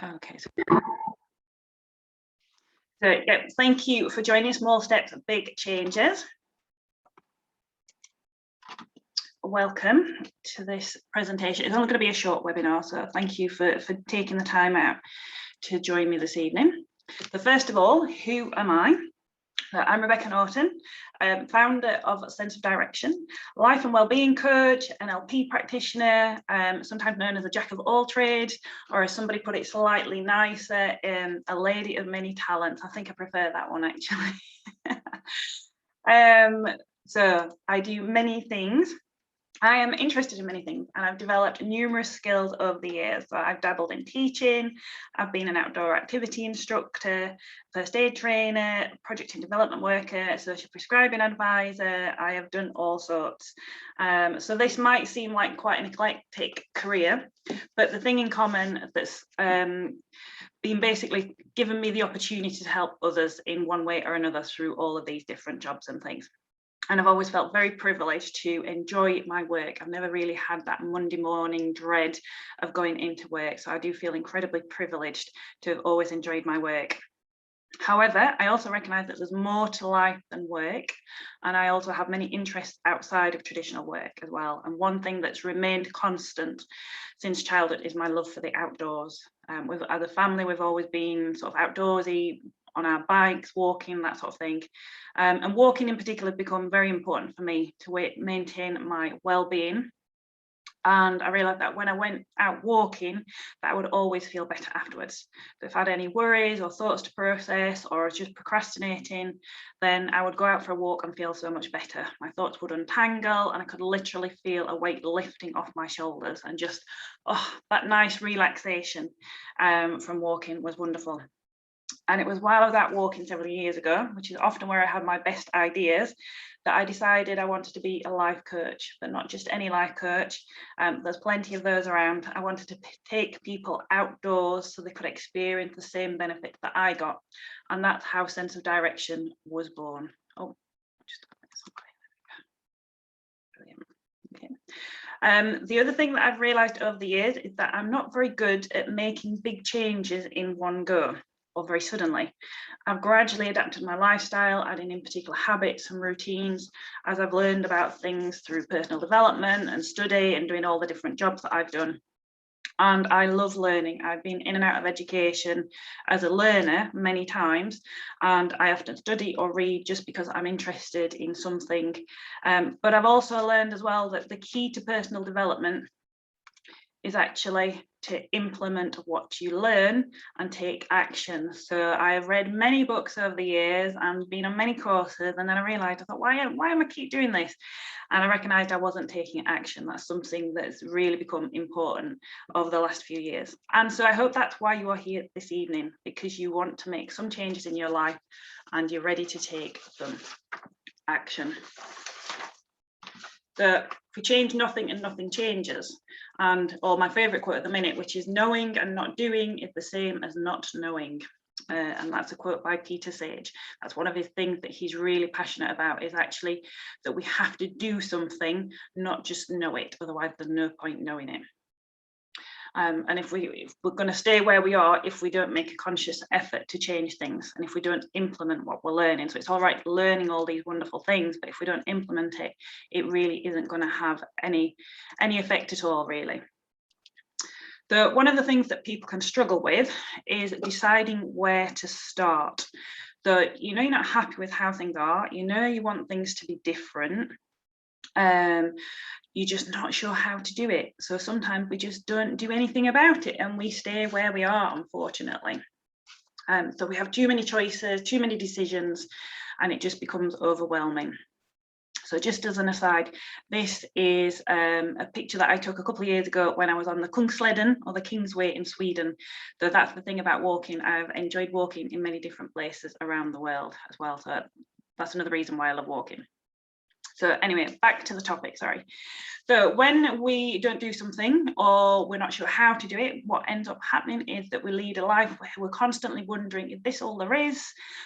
Okay. So yeah, thank you for joining Small Steps, Big Changes. Welcome to this presentation. It's only going to be a short webinar, so thank you for taking the time out to join me this evening. So first of all, who am I? I'm Rebecca Norton, founder of Sense of Direction, life and wellbeing coach, NLP practitioner, sometimes known as a jack of all trades, or as somebody put it slightly nicer, a lady of many talents. I think I prefer that one actually. So I do many things. I am interested in many things, and I've developed numerous skills over the years. So I've dabbled in teaching, I've been an outdoor activity instructor, first aid trainer, project and development worker, social prescribing advisor. I have done all sorts. So this might seem like quite an eclectic career, but the thing in common that's been basically given me the opportunity to help others in one way or another through all of these different jobs and things. And I've always felt very privileged to enjoy my work. I've never really had that Monday morning dread of going into work. So I do feel incredibly privileged to have always enjoyed my work. However, I also recognise that there's more to life than work. And I also have many interests outside of traditional work as well. And one thing that's remained constant since childhood is my love for the outdoors. As a family, we've always been sort of outdoorsy, on our bikes, walking, that sort of thing. And walking in particular has become very important for me to maintain my well-being. And I realised that when I went out walking, that I would always feel better afterwards. So if I had any worries or thoughts to process, or was just procrastinating, then I would go out for a walk and feel so much better. My thoughts would untangle and I could literally feel a weight lifting off my shoulders, and just, oh, that nice relaxation from walking was wonderful. And it was while I was out walking several years ago, which is often where I have my best ideas, that I decided I wanted to be a life coach, but not just any life coach. There's plenty of those around. I wanted to take people outdoors so they could experience the same benefits that I got. And that's how Sense of Direction was born. Oh, just brilliant. Okay. The other thing that I've realised over the years is that I'm not very good at making big changes in one go, or very suddenly. I've gradually adapted my lifestyle, adding in particular habits and routines as I've learned about things through personal development and study and doing all the different jobs that I've done. And I love learning. I've been in and out of education as a learner many times, and I often study or read just because I'm interested in something. But I've also learned as well that the key to personal development is actually to implement what you learn and take action. So I have read many books over the years and been on many courses, and then I realized, I thought, why am I keep doing this? And I recognized I wasn't taking action. That's something that's really become important over the last few years. And so I hope that's why you are here this evening, because you want to make some changes in your life and you're ready to take some action. So if we change nothing and nothing changes. Or my favourite quote at the minute, which is, knowing and not doing is the same as not knowing. And that's a quote by Peter Sage. That's one of his things that he's really passionate about, is actually that we have to do something, not just know it. Otherwise, there's no point knowing it. And if we're going to stay where we are, if we don't make a conscious effort to change things, and if we don't implement what we're learning. So it's all right learning all these wonderful things, but if we don't implement it, it really isn't going to have any effect at all, really. So one of the things that people can struggle with is deciding where to start. So you know you're not happy with how things are, you know you want things to be different, you're just not sure how to do it. So sometimes we just don't do anything about it and we stay where we are, unfortunately. So we have too many choices, too many decisions, and it just becomes overwhelming. So just as an aside, this is a picture that I took a couple of years ago when I was on the Kungsleden, or the Kingsway in Sweden. So that's the thing about walking. I've enjoyed walking in many different places around the world as well. So that's another reason why I love walking. So anyway, back to the topic, sorry. So when we don't do something, or we're not sure how to do it, what ends up happening is that we lead a life where we're constantly wondering, is this all there is?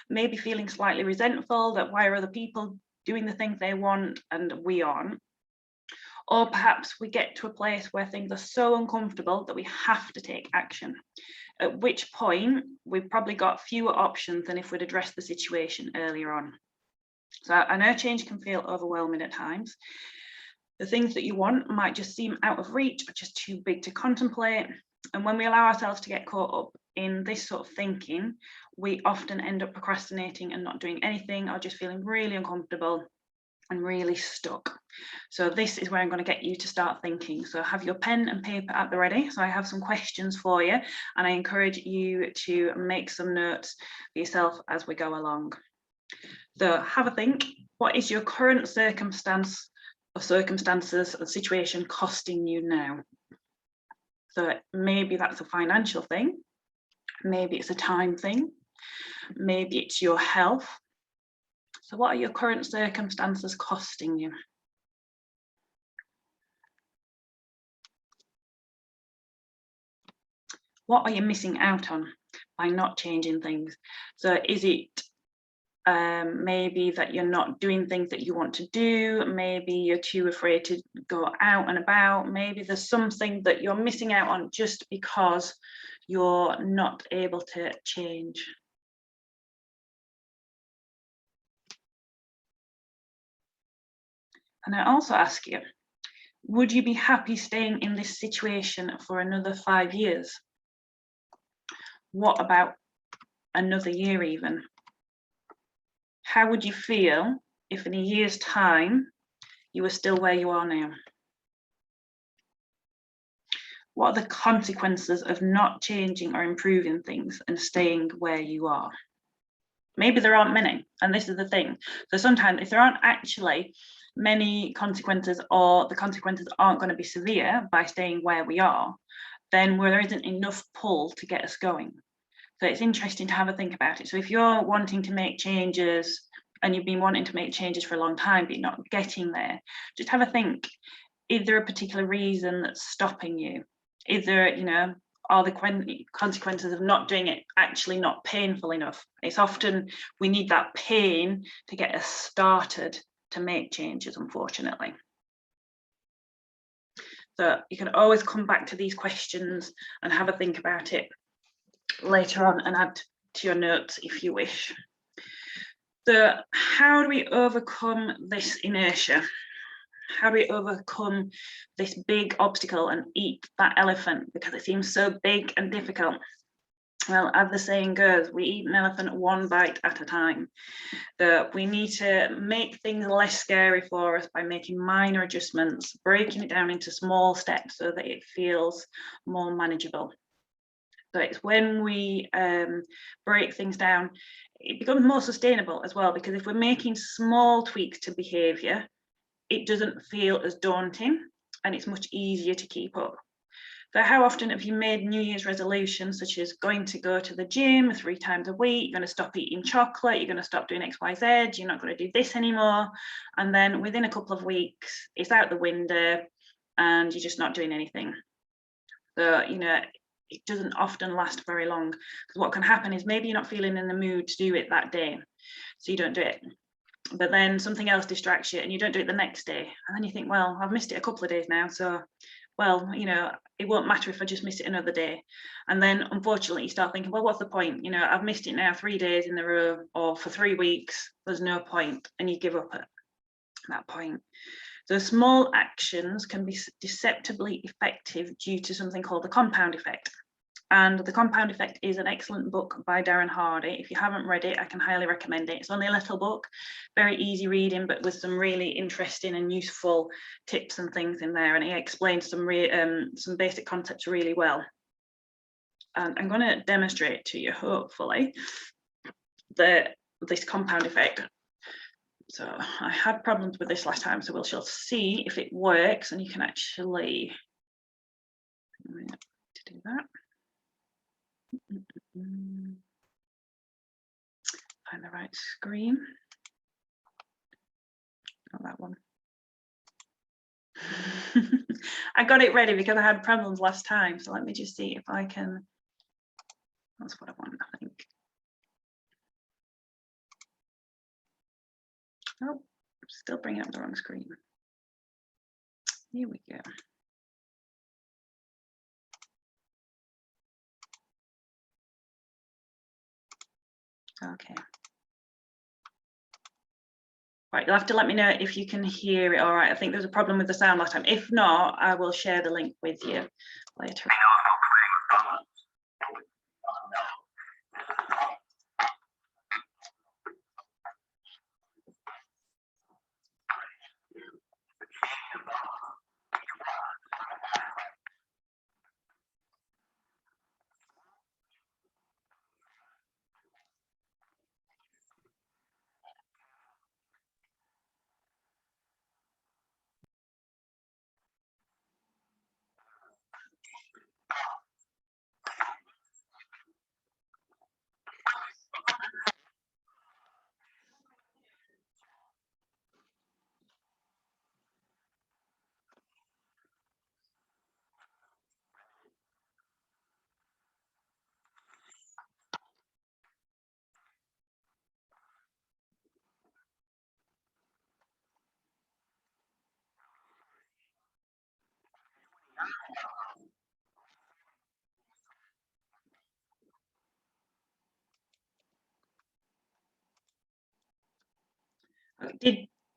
Maybe feeling slightly resentful that why are other people doing the things they want and we aren't? Or perhaps we get to a place where things are so uncomfortable that we have to take action. at which point we've probably got fewer options than if we'd addressed the situation earlier on. So I know change can feel overwhelming at times. The things that you want might just seem out of reach or just too big to contemplate. And when we allow ourselves to get caught up in this sort of thinking, we often end up procrastinating and not doing anything, or just feeling really uncomfortable and really stuck. So this is where I'm going to get you to start thinking. So have your pen and paper at the ready. So I have some questions for you, and I encourage you to make some notes for yourself as we go along. So have a think. What is your current circumstances and situation costing you now? So maybe that's a financial thing, maybe it's a time thing, maybe it's your health. So what are your current circumstances costing you? What are you missing out on by not changing things? So is it maybe that you're not doing things that you want to do? Maybe you're too afraid to go out and about. Maybe there's something that you're missing out on just because you're not able to change. And I also ask you, would you be happy staying in this situation for another 5 years? What about another year even? How would you feel if in a year's time you were still where you are now? What are the consequences of not changing or improving things and staying where you are? Maybe there aren't many, and this is the thing. So sometimes if there aren't actually many consequences, or the consequences aren't going to be severe by staying where we are, then there isn't enough pull to get us going. So it's interesting to have a think about it. So if you're wanting to make changes and you've been wanting to make changes for a long time, but you're not getting there, just have a think. Is there a particular reason that's stopping you? Is there, are the consequences of not doing it actually not painful enough? It's often we need that pain to get us started to make changes, unfortunately. So you can always come back to these questions and have a think about it later on and add to your notes if you wish. So how do we overcome this inertia? How do we overcome this big obstacle and eat that elephant because it seems so big and difficult? Well, as the saying goes, we eat an elephant one bite at a time. So we need to make things less scary for us by making minor adjustments, breaking it down into small steps so that it feels more manageable. So it's when we break things down, it becomes more sustainable as well, because if we're making small tweaks to behaviour, it doesn't feel as daunting and it's much easier to keep up. So how often have you made New Year's resolutions, such as going to go to the gym 3 times a week, you're going to stop eating chocolate, you're going to stop doing XYZ, you're not going to do this anymore, and then within a couple of weeks it's out the window and you're just not doing anything. So it doesn't often last very long, because what can happen is maybe you're not feeling in the mood to do it that day, so you don't do it. But then something else distracts you and you don't do it the next day. And then you think, well, I've missed it a couple of days now, so, well, it won't matter if I just miss it another day. And then unfortunately you start thinking, well, what's the point? I've missed it now 3 days in a row, or for 3 weeks, there's no point. And you give up at that point. So small actions can be deceptively effective due to something called the compound effect. And The Compound Effect is an excellent book by Darren Hardy. If you haven't read it, I can highly recommend it. It's only a little book, very easy reading, but with some really interesting and useful tips and things in there. And he explains some basic concepts really well. And I'm going to demonstrate to you, hopefully, this compound effect. So I had problems with this last time, so we shall see if it works, and you can actually do that. Find the right screen. Not that one. I got it ready because I had problems last time, so let me just see if I can. That's what I want, I think. Oh, still bringing up the wrong screen. Here we go. Okay. Right, you'll have to let me know if you can hear it all right. I think there was a problem with the sound last time. If not, I will share the link with you later.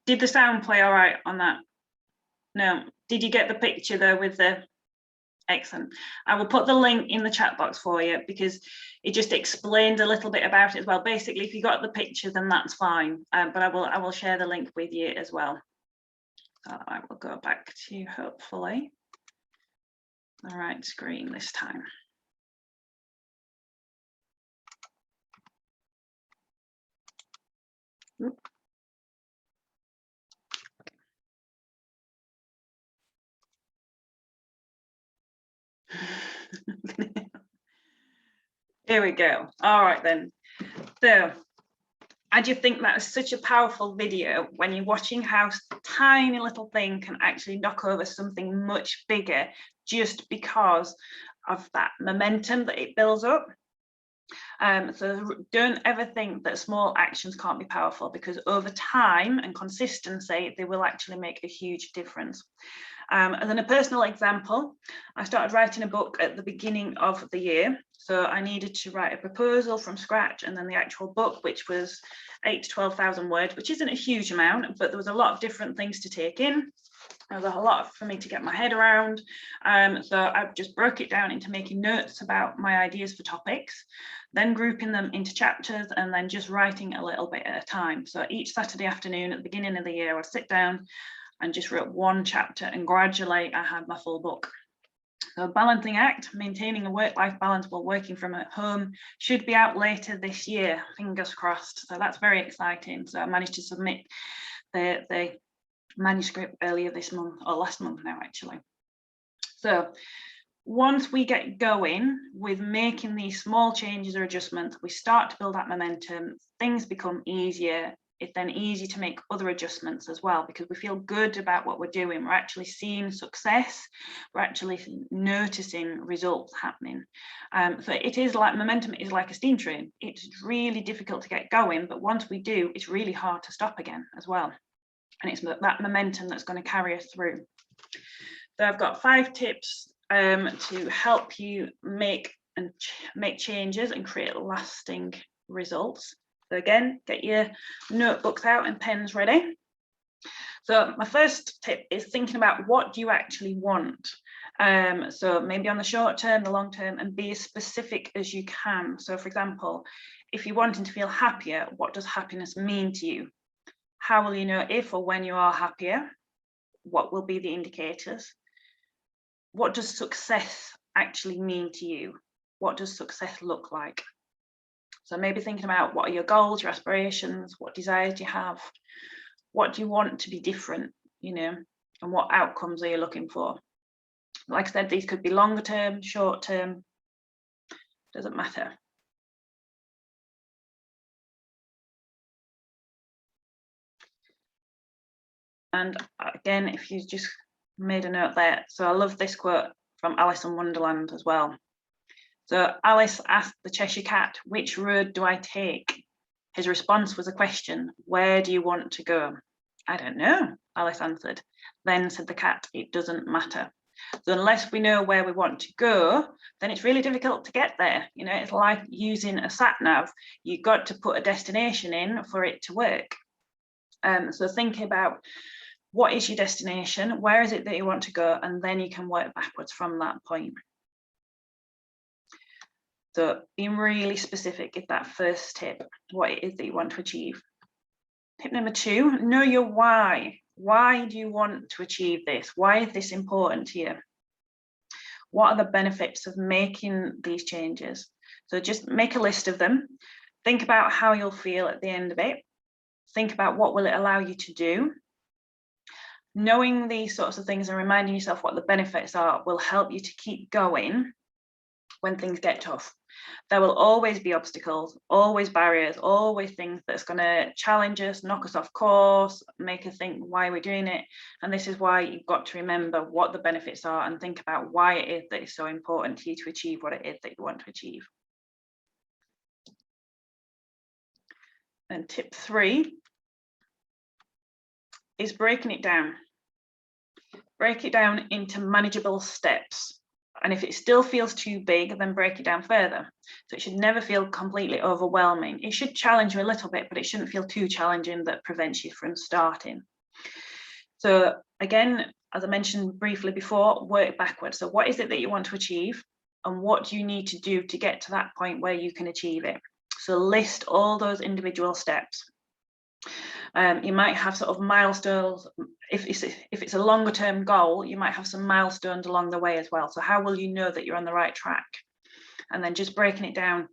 Did the sound play all right on that? No. Did you get the picture though with the excellent? I will put the link in the chat box for you because it just explained a little bit about it as well. Basically, if you got the picture, then that's fine. But I will share the link with you as well. So I will go back to hopefully the right screen this time. Oop. Here we go. All right then. So I just think that is such a powerful video when you're watching how a tiny little thing can actually knock over something much bigger just because of that momentum that it builds up. So don't ever think that small actions can't be powerful, because over time and consistency, they will actually make a huge difference. And then a personal example, I started writing a book at the beginning of the year. So I needed to write a proposal from scratch, and then the actual book, which was 8,000 to 12,000 words, which isn't a huge amount, but there was a lot of different things to take in. There was a lot for me to get my head around. So I just broke it down into making notes about my ideas for topics, then grouping them into chapters, and then just writing a little bit at a time. So each Saturday afternoon at the beginning of the year, I'd sit down and just wrote one chapter, and gradually I had my full book. So a balancing act, maintaining a work-life balance while working from at home, should be out later this year, fingers crossed. So that's very exciting. So I managed to submit the manuscript earlier this month, or last month now actually. So once we get going with making these small changes or adjustments, we start to build that momentum, things become easier. It's then easy to make other adjustments as well, because we feel good about what we're doing. We're actually seeing success. We're actually noticing results happening. So it is like momentum is like a steam train. It's really difficult to get going, but once we do, it's really hard to stop again as well. And it's that momentum that's going to carry us through. So I've got 5 tips to help you make changes and create lasting results. So again, get your notebooks out and pens ready. So my first tip is thinking about what do you actually want. So maybe on the short term, the long term, and be as specific as you can. So for example, if you're wanting to feel happier, what does happiness mean to you? How will you know if or when you are happier? What will be the indicators? What does success actually mean to you? What does success look like? So maybe thinking about what are your goals, your aspirations, what desires do you have? What do you want to be different, and what outcomes are you looking for? Like I said, these could be longer term, short term, doesn't matter. And again, if you just made a note there, so I love this quote from Alice in Wonderland as well. So Alice asked the Cheshire Cat, which road do I take? His response was a question, where do you want to go? I don't know, Alice answered. Then said the cat, it doesn't matter. So unless we know where we want to go, then it's really difficult to get there. You know, it's like using a sat nav. You've got to put a destination in for it to work. So think about what is your destination, where is it that you want to go, and then you can work backwards from that point. So being really specific is that first tip, what it is that you want to achieve. Tip number 2, know your why. Why do you want to achieve this? Why is this important to you? What are the benefits of making these changes? So just make a list of them. Think about how you'll feel at the end of it. Think about what will it allow you to do. Knowing these sorts of things and reminding yourself what the benefits are will help you to keep going when things get tough. There will always be obstacles, always barriers, always things that's going to challenge us, knock us off course, make us think why we're doing it. And this is why you've got to remember what the benefits are and think about why it is that it's so important to you to achieve what it is that you want to achieve. And tip 3 is breaking it down. Break it down into manageable steps. And if it still feels too big, then break it down further. So it should never feel completely overwhelming. It should challenge you a little bit, but it shouldn't feel too challenging that prevents you from starting. So again, as I mentioned briefly before, work backwards. So what is it that you want to achieve? And what do you need to do to get to that point where you can achieve it? So list all those individual steps. You might have sort of milestones. If it's a longer term goal, you might have some milestones along the way as well. So how will you know that you're on the right track? And then just breaking it down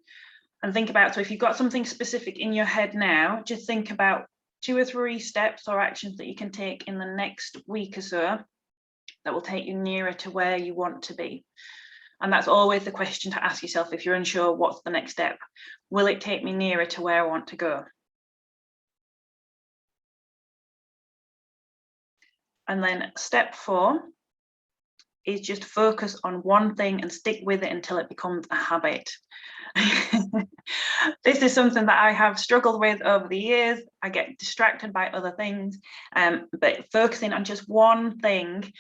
and think about, so if you've got something specific in your head now, just think about 2 or 3 steps or actions that you can take in the next week or so that will take you nearer to where you want to be. And that's always the question to ask yourself if you're unsure, what's the next step? Will it take me nearer to where I want to go? And then step 4 is just focus on one thing and stick with it until it becomes a habit. This is something that I have struggled with over the years. I get distracted by other things, but focusing on just one thing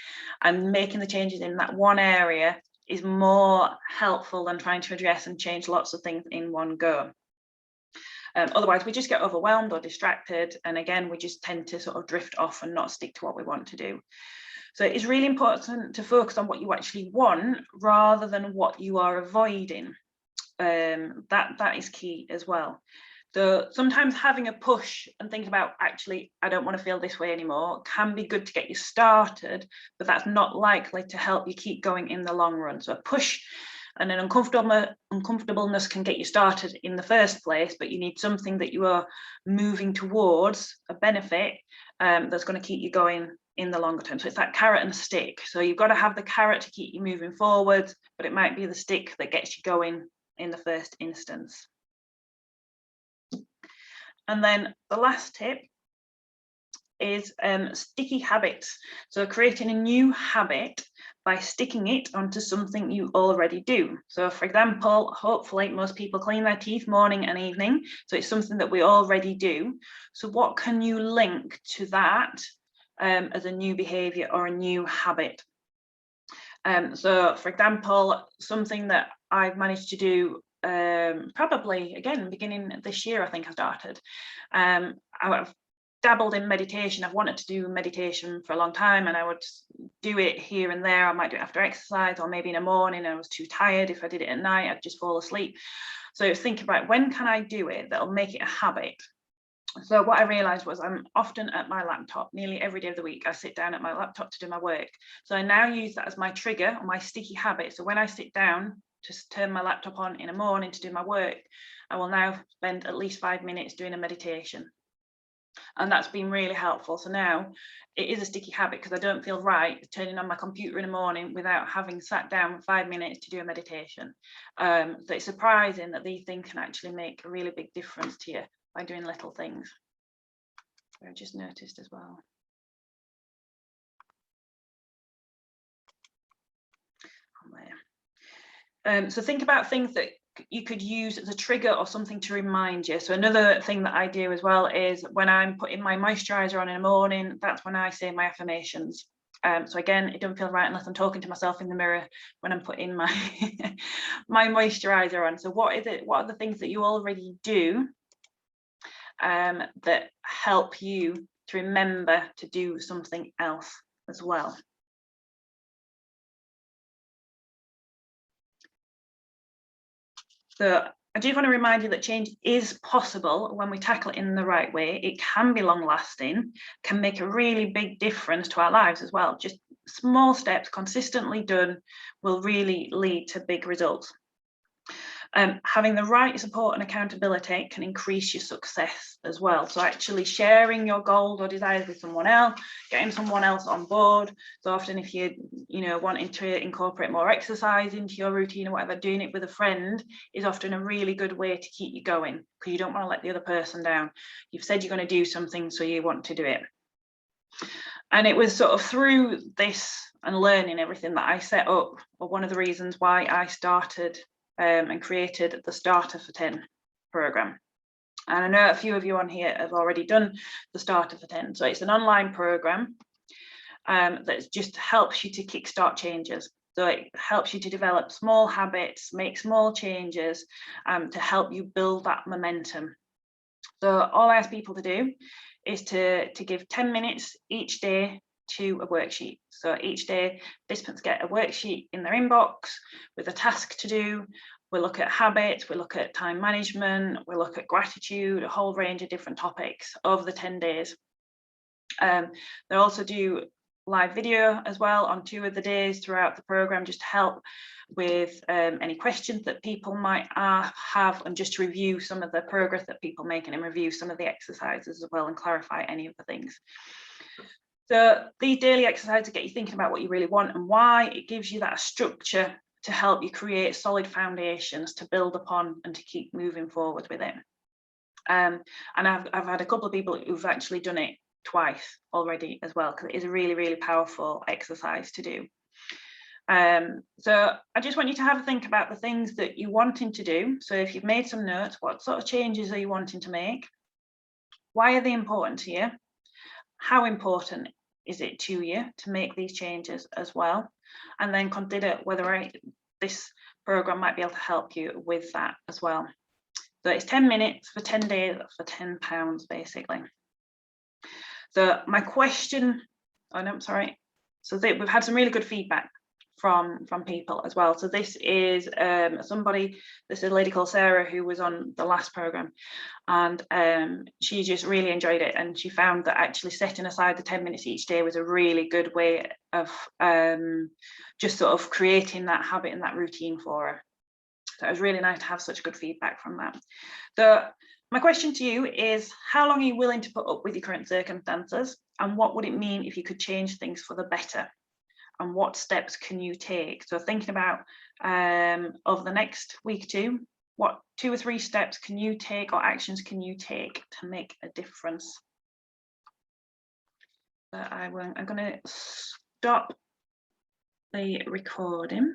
and making the changes in that one area is more helpful than trying to address and change lots of things in one go. Otherwise, we just get overwhelmed or distracted. And again, we just tend to sort of drift off and not stick to what we want to do. So it's really important to focus on what you actually want rather than what you are avoiding. That is key as well. So sometimes having a push and thinking about, actually, I don't want to feel this way anymore, can be good to get you started, but that's not likely to help you keep going in the long run. So a push and an uncomfortableness can get you started in the first place, but you need something that you are moving towards, a benefit that's going to keep you going in the longer term. So it's that carrot and stick. So you've got to have the carrot to keep you moving forward, but it might be the stick that gets you going in the first instance. And then the last tip is sticky habits. So creating a new habit by sticking it onto something you already do. So for example, hopefully most people clean their teeth morning and evening. So it's something that we already do. So what can you link to that as a new behavior or a new habit? So for example, something that I've managed to do probably again beginning this year, I think I started. I've dabbled in meditation. I've wanted to do meditation for a long time, and I would do it here and there. I might do it after exercise, or maybe in the morning. I was too tired. If I did it at night, I'd just fall asleep. So think about, when can I do it that'll make it a habit? So what I realized was I'm often at my laptop nearly every day of the week. I sit down at my laptop to do my work. So I now use that as my trigger or my sticky habit. So when I sit down to turn my laptop on in the morning to do my work, I will now spend at least 5 minutes doing a meditation. And that's been really helpful. So now it is a sticky habit because I don't feel right turning on my computer in the morning without having sat down 5 minutes to do a meditation. So it's surprising that these things can actually make a really big difference to you by doing little things. I just noticed as well. So think about things that you could use as a trigger or something to remind you. So another thing that I do as well is when I'm putting my moisturizer on in the morning, that's when I say my affirmations. So again, it doesn't feel right unless I'm talking to myself in the mirror when I'm putting my my moisturizer on. So what is it? What are the things that you already do that help you to remember to do something else as well? So I do want to remind you that change is possible when we tackle it in the right way. It can be long lasting, can make a really big difference to our lives as well. Just small steps consistently done will really lead to big results. Having the right support and accountability can increase your success as well. So actually sharing your goals or desires with someone else, getting someone else on board. So often if you're wanting to incorporate more exercise into your routine or whatever, doing it with a friend is often a really good way to keep you going, because you don't want to let the other person down. You've said you're going to do something, so you want to do it. And it was sort of through this and learning everything that I set up, or one of the reasons why I started and created the Starter for 10 program. And I know a few of you on here have already done the Starter for 10. So it's an online program that just helps you to kickstart changes. So it helps you to develop small habits, make small changes to help you build that momentum. So all I ask people to do is to give 10 minutes each day to a worksheet. So each day participants get a worksheet in their inbox with a task to do. We look at habits, we look at time management, we look at gratitude, a whole range of different topics over the 10 days. They also do live video as well on 2 of the days throughout the program, just to help with any questions that people might have, and just to review some of the progress that people make and review some of the exercises as well and clarify any of the things. So these daily exercises get you thinking about what you really want and why. It gives you that structure to help you create solid foundations to build upon and to keep moving forward with it. And I've had a couple of people who've actually done it twice already as well, because it is a really, really powerful exercise to do. So I just want you to have a think about the things that you're wanting to do. So if you've made some notes, what sort of changes are you wanting to make? Why are they important to you? How important is it to you to make these changes as well? And then consider whether this program might be able to help you with that as well. So it's 10 minutes for 10 days for £10 basically. So my question, oh no, I'm sorry. So we've had some really good feedback from people as well. So this is this is a lady called Sarah who was on the last program, and she just really enjoyed it, and she found that actually setting aside the 10 minutes each day was a really good way of just sort of creating that habit and that routine for her. So it was really nice to have such good feedback from that. So my question to you is, how long are you willing to put up with your current circumstances, and what would it mean if you could change things for the better? And what steps can you take? So thinking about over the next week or two, what 2 or 3 steps can you take, or actions can you take to make a difference? I'm going to stop the recording.